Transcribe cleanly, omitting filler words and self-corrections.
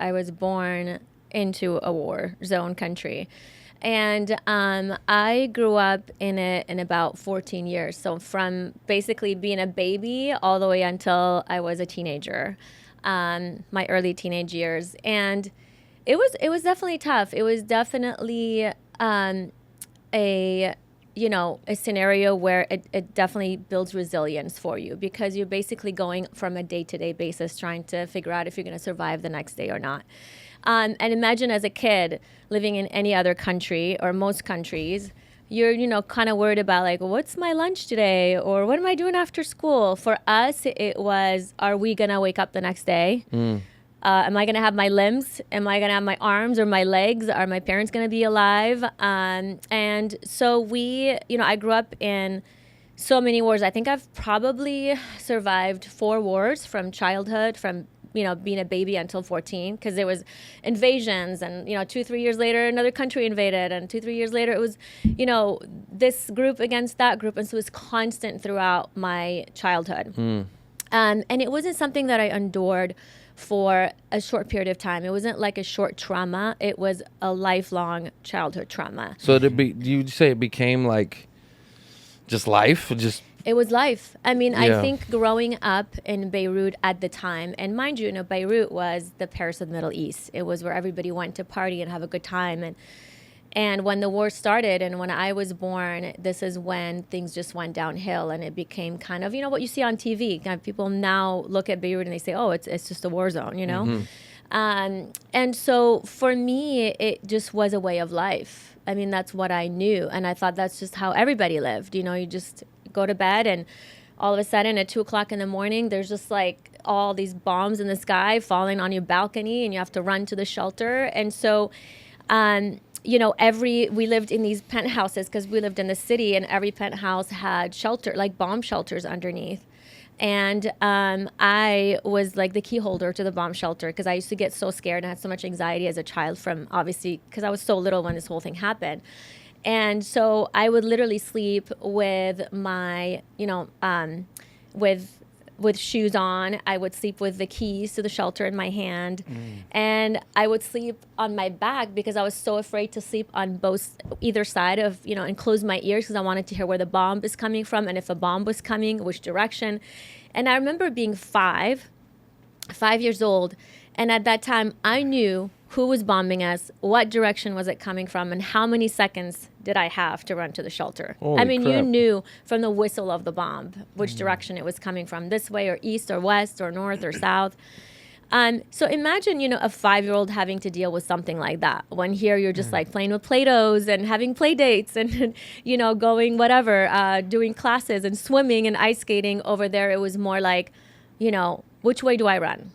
I was born into a war zone country. And I grew up in it in about 14 years. So from basically being a baby all the way until I was a teenager, my early teenage years. And it was definitely tough. It was definitely a a scenario where it definitely builds resilience for you, because you're basically going from a day-to-day basis trying to figure out if you're going to survive the next day or not. And imagine as a kid living in any other country or most countries, you're kind of worried about like, what's my lunch today? Or what am I doing after school? For us, it was, are we going to wake up the next day? Am I going to have my limbs? Am I going to have my arms or my legs? Are my parents going to be alive? And so I grew up in so many wars. I think I've probably survived 4 wars from childhood, from being a baby until 14, because there was invasions, and 2-3 years later another country invaded, and 2-3 years later it was this group against that group, and so it was constant throughout my childhood. And it wasn't something that I endured for a short period of time. It wasn't like a short trauma. It was a lifelong childhood trauma. So do you say it became like just life? It was life. I mean, yeah. I think growing up in Beirut at the time, and mind you, Beirut was the Paris of the Middle East. It was where everybody went to party and have a good time. And when the war started and when I was born, this is when things just went downhill, and it became kind of, what you see on TV. Kind of people now look at Beirut and they say, oh, it's just a war zone, And so for me, it just was a way of life. I mean, that's what I knew. And I thought that's just how everybody lived. You just go to bed, and all of a sudden at 2:00 in the morning, there's just like all these bombs in the sky falling on your balcony, and you have to run to the shelter. And so, we lived in these penthouses because we lived in the city, and every penthouse had shelter, like bomb shelters underneath. And I was like the key holder to the bomb shelter, because I used to get so scared and had so much anxiety as a child from, obviously, because I was so little when this whole thing happened. And so I would literally sleep with my, with shoes on. I would sleep with the keys to the shelter in my hand. And I would sleep on my back because I was so afraid to sleep on either side of, and close my ears, because I wanted to hear where the bomb is coming from, and if a bomb was coming, which direction. And I remember being 5 years old. And at that time, I knew who was bombing us, what direction was it coming from, and how many seconds did I have to run to the shelter. Holy crap. You knew from the whistle of the bomb which direction it was coming from, this way or east or west or north or south. So imagine, a 5-year-old having to deal with something like that, when here you're just like playing with Play-Dohs and having play dates and, going whatever, doing classes and swimming and ice skating. Over there, it was more like, which way do I run?